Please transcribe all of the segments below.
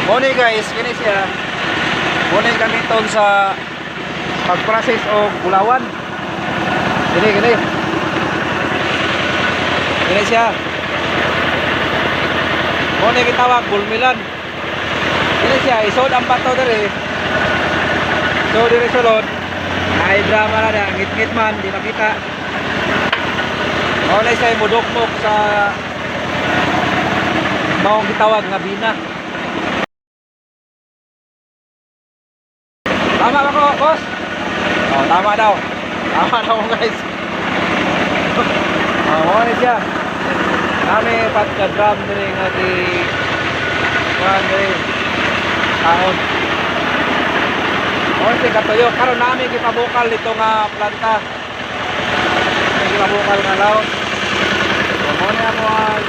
Muna guys, kini siya. Muna gamiton sa pag-process o gulawan. Kini. Kini siya. Muna gitawag bulmilan. Kini siya, isod ang bato diri. So diri sulod. Ay drama na da, ngit-ngit man, di makita. Muna siya mudokmok sa maong gitawag nga bina. Tama ba ko, boss? Oh, tama daw. Tama daw guys. Muna siya. Kami pat ka drum diri nga di kuan diri taon. Muna siya katuyo karon nami gipabukal dito nga planta. Gipabukal nga laot. So muna mo ang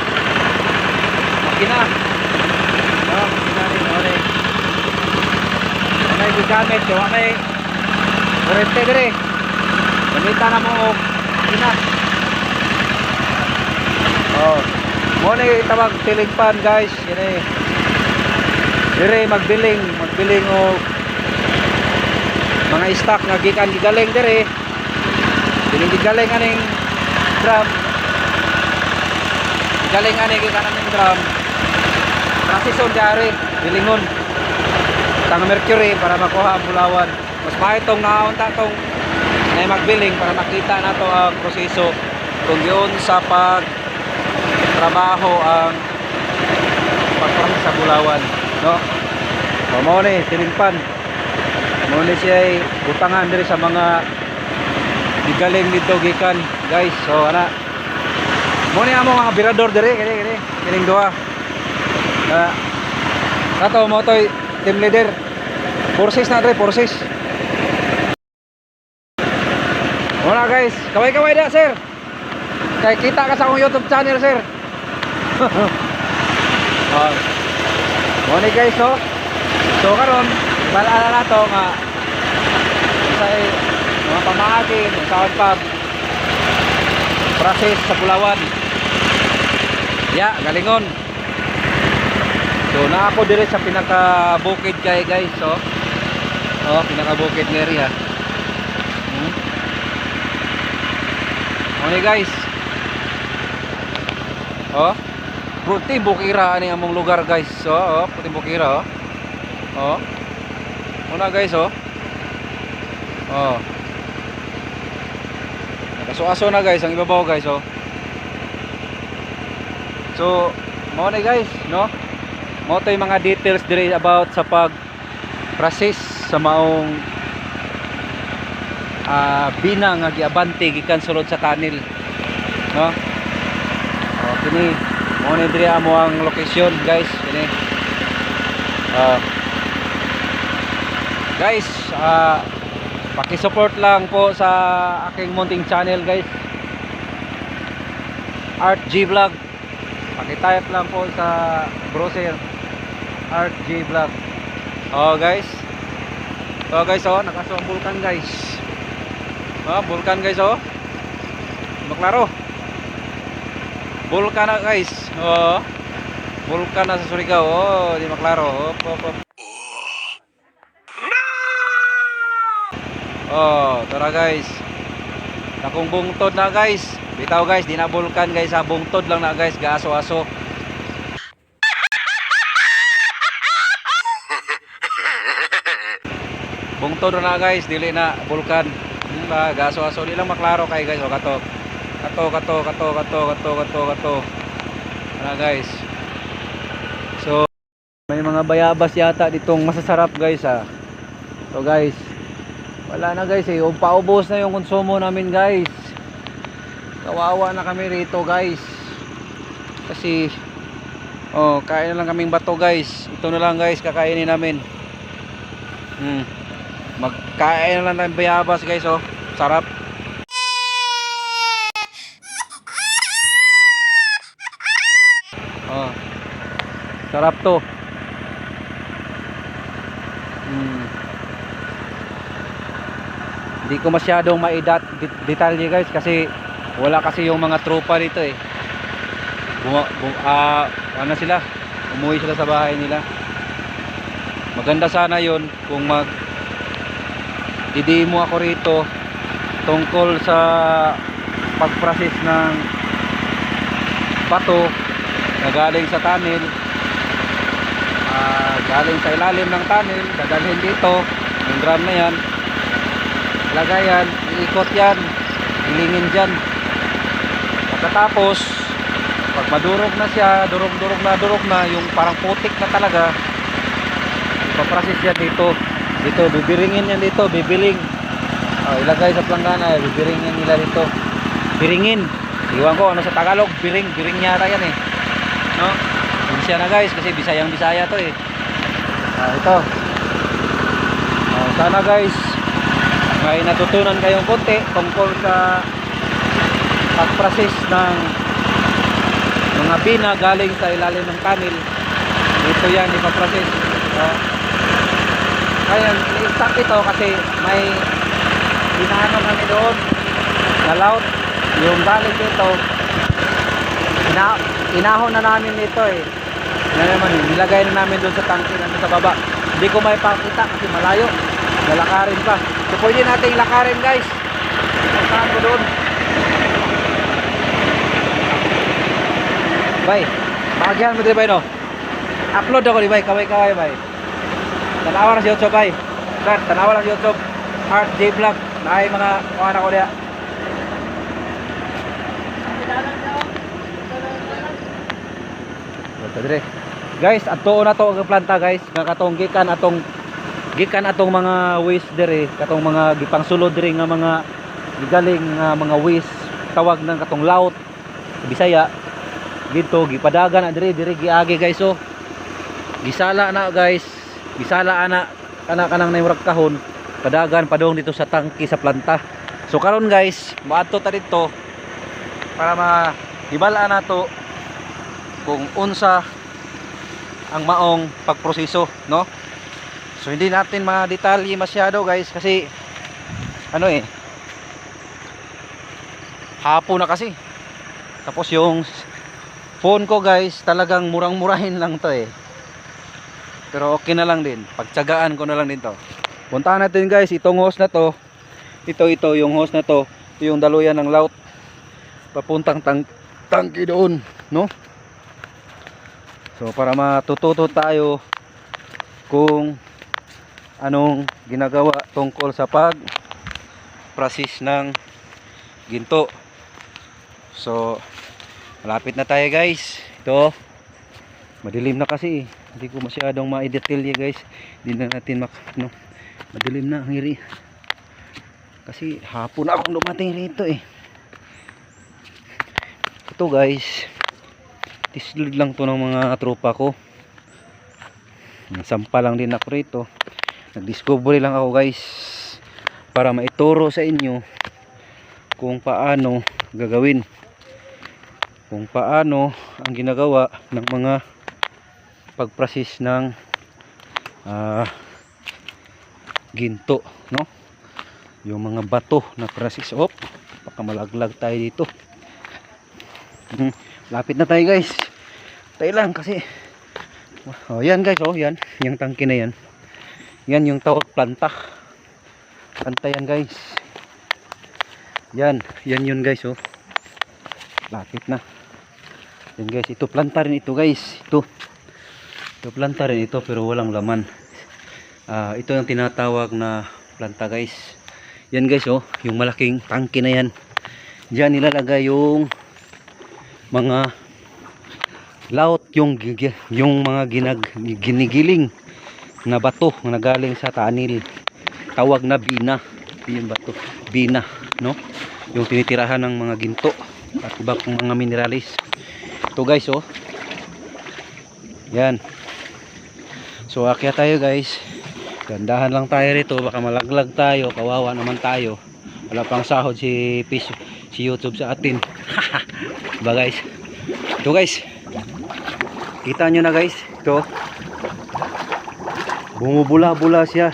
makina. No, makina ni muna. May gigamit yo may kurente dire. Gamita na mo og makina. Oh, mo ni tawag ceiling fan guys, kini. Dire magbiling og mga stock nga gikan gigaling dire. Dili gigaling aning drum. Gigaling ani gikan aning drum. Prasison diari, bilingon. Tang mercury para makuha ang bulawan. Mas maitong naunta tong na magbiling para makita nato ang proseso kung yun sa pag trabaho ang pagproses sa bulawan, no? So mo ni silingpan. Mo ni siya utangan diri sa mga gigaling dito gikan, guys. So ana. Mo ni amo nga birador diri kini kining duha. Kato mo toy team leader. Forces na diri, forces. Wala guys, kaway-kaway da sir. Kay kita ka sa akong YouTube channel sir. Morning guys, no? So karon balala na to nga sa mga pamahagi sa pag process sa bulawan. Ya, galingon. So na ako dire sa pinaka bukid kay guys, so. Oh, pinaka bukid nga area. Morning guys. Oh. Puti Bukira ani among lugar guys. So, oh, puti Bukira oh. Oh. Una guys oh. Oh. Nakaso-aso na guys ang ibabaw guys oh. So, mo na guys, no? Mo to yung mga details dire about sa pag process sa maong bina nga giabante gikan sulod sa tunnel. No? Oh, kini mo ni dire amo ang location guys, kini. Guys, paki-support lang po sa aking munting channel guys. Art G Vlog. Paki-type lang po sa browser Art G Vlog. Oh guys. So guys oh, nakaso ang bulkan guys. Oh, bulkan guys oh. Maklaro. Bulkan na guys. Oh. Bulkan na sa Surigao. Oh, di maklaro. Op. Oh, tara guys. Nakong bungtod na guys. Bitaw guys, di na bulkan guys, ha. Bungtod lang na guys, gaaso-aso. Bungtod na guys, dili na bulkan. Gaaso-aso, di lang maklaro kay guys. O kato. Kato. Ano guys. So, may mga bayabas yata ditong masasarap guys, ha. So guys, wala na guys eh. Paubos na yung konsumo namin guys. Kawawa na kami rito guys. Kasi kain na lang kaming bato guys. Ito na lang guys kakainin namin. Magkain na lang ng bayabas guys oh. Sarap. Sarap to. Hindi ko masyadong detalye guys kasi wala kasi yung mga tropa dito eh. Ano sila? Umuwi sila sa bahay nila. Maganda sana yon kung mag didemo ako rito tungkol sa pag-process ng bato na galing sa tunnel, galing sa ilalim ng tunnel, dadalhin dito yung drum na yan, lagayan, iikot yan, ilingin dyan. Pagkatapos pag madurog na siya, durog na yung parang putik na talaga, ipaprocess yan dito, bibiringin yan dito, bibiling. Ilagay sa planggana, bibiringin nila dito, biringin, iwan ko ano sa Tagalog, biring yata yan eh, no? Bisaya na guys, kasi Bisaya to eh. Ito, sana guys may natutunan kayong konti tungkol sa pag-process ng mga bina galing sa ilalim ng tunnel. Ito yan, ipaprocess. Kaya i-stop ito kasi may binaano kami doon na laut, yung galing dito inahon na namin dito eh. Nilagay na namin doon sa tangke na sa baba. Hindi ko may pakita kasi malayo, lalakarin pa. So pwede natin lakarin guys, puntahan ko doon. Bay, bahagian mo din bay no? Upload ako di bay, kaway bay. Tanawa na si YouTube bay. Brad, tanawa na si YouTube. Art J Vlog, na ay mga kuha ko diya. Guys, ato na to ang planta guys, nga katong gikan atong mga waste dire, katong mga gipang sulod dire nga mga gigaling nga mga waste, tawag nang katong laut sa Bisaya. Dito gipadagan na dire giagi guys, so gisala na guys, gisala ana kanang naimurag kahon, padagan padong dito sa tangki sa planta. So karon guys, maadto ta dito para mahibala nato kung unsa ang maong pagproseso, no? So hindi natin detalye masyado guys kasi ano eh, hapon na kasi. Tapos yung phone ko guys, talagang murang-murahin lang to eh. Pero okay na lang din, pagtsagaan ko na lang din to. Puntahan natin guys itong hose na to. Ito yung hose na to. Ito yung daluyan ng laut papuntang tangki doon, no? So para matututo tayo kung anong ginagawa tungkol sa pag-process ng ginto. So malapit na tayo guys. Ito madilim na kasi, hindi ko masyadong ma-detail guys. Hindi na natin madilim na ang hiri kasi hapon na akong dumating rito eh. Ito guys, tislid lang to ng mga tropa ko. Sampa lang din ako rito. Nag-discovery lang ako guys para maituro sa inyo kung paano gagawin, kung paano ang ginagawa ng mga pag-process ng ginto, no? Yung mga bato na process. Baka malaglag tayo dito. Lapit na tayo guys. Tayo lang kasi yan guys, yan yung tangke na yan. Yan yung tawag planta. Planta yan guys. Yan yun guys, lapit na. Yan guys, ito planta rin ito guys. Ito planta rin ito pero walang laman. Ito yung tinatawag na planta guys. Yan guys, yung malaking tangke na yan. Diyan nilalagay yung mga laut, yung mga ginigiling na bato na galing sa tunnel. Tawag na bina. Yung bato, bina, no? Yung tinitirahan ng mga ginto at iba pang mga mineralis. Ito guys, yan. So akyat tayo guys. Gandahan lang tayo rito, baka malaglag tayo, kawawa naman tayo. Wala pang sahod si YouTube sa atin. Diba guys? Ito guys, kita nyo na guys, ito bumubula-bula siya.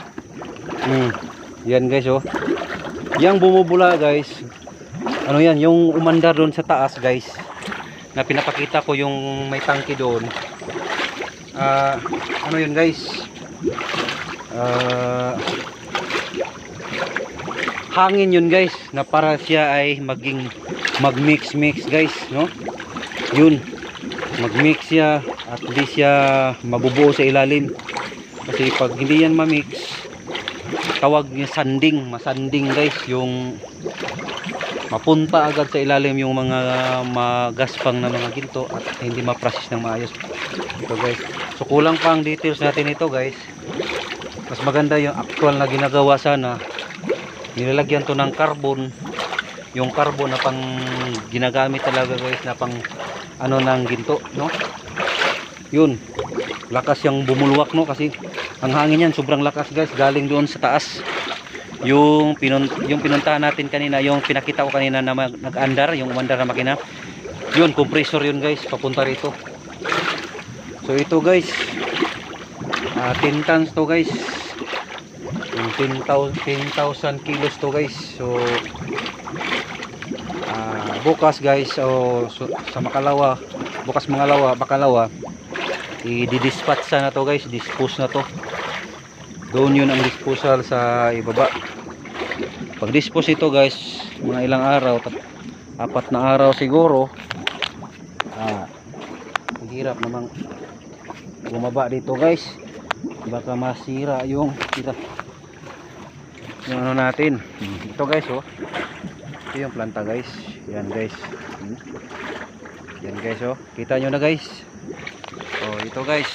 Yan guys, yang bumubula guys, ano yan, yung umandar doon sa taas guys, na pinapakita ko yung may tangke doon. Ano yun guys, ah, hangin yun guys, na para siya ay mag-mix guys, no? Yun, mag-mix siya at hindi siya mabubuo sa ilalim. Kasi pag hindi yan ma-mix, tawag niya sanding, masanding guys, yung mapunta agad sa ilalim yung mga magaspang na mga ginto at hindi ma-process ng maayos. Ito guys, so kulang pa ang details natin ito guys. Mas maganda yung actual na ginagawa sana, nilalagyan to ng carbon, yung carbon na pang ginagamit talaga guys, na pang ano ng ginto, no? Yun, lakas yung bumulwak, no? Kasi ang hangin yan sobrang lakas guys, galing doon sa taas. Yung pinuntahan natin kanina, yung pinakita ko kanina na nag-andar, yung umandar na makina, yun, compressor yun guys, papunta rito. So ito guys, 10 tons to guys, 10,000 kilos to guys. So bukas guys, sa Makalawa, bukas Bakalawa, i-dispatch na to guys, dispose na to. Doon yun ang disposal sa ibaba. Pag dispose ito guys, mga ilang araw, 4 na araw siguro, hirap namang bumaba dito guys, baka masira yung ano natin. Ito guys, oh, ito yung planta guys, yan guys, yan guys, oh, kita nyo na guys. Oh, ito guys,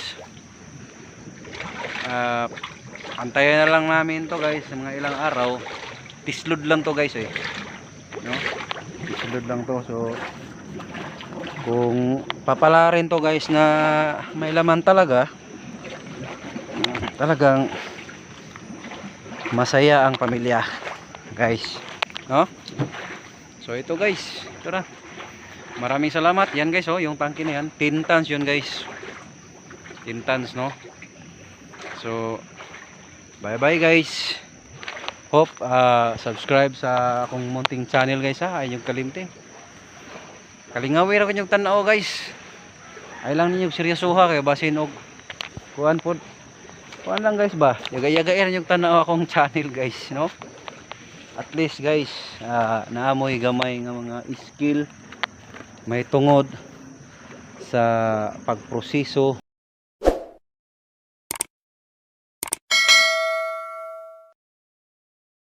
antayin na lang namin to guys sa mga ilang araw. Tislod lang to guys, no? Tislod lang to. So kung papalarin to guys na may laman talaga, talagang masaya ang pamilya guys, no? So ito guys, ito na, maraming salamat. Yan guys, oh, yung tangke na yan, 10 tons yun guys, 10 tons, no? So bye bye guys, hope subscribe sa akong munting channel guys, ha, ay yung kalimte kalingawin ako yung tanaw guys, ay lang ninyo seryosoha kayo basin og kuan pod, kuan lang guys ba, yaga-yagain yung tanaw akong channel guys, no? At least guys, naamoy gamay nga mga skill, may tungod sa pagproseso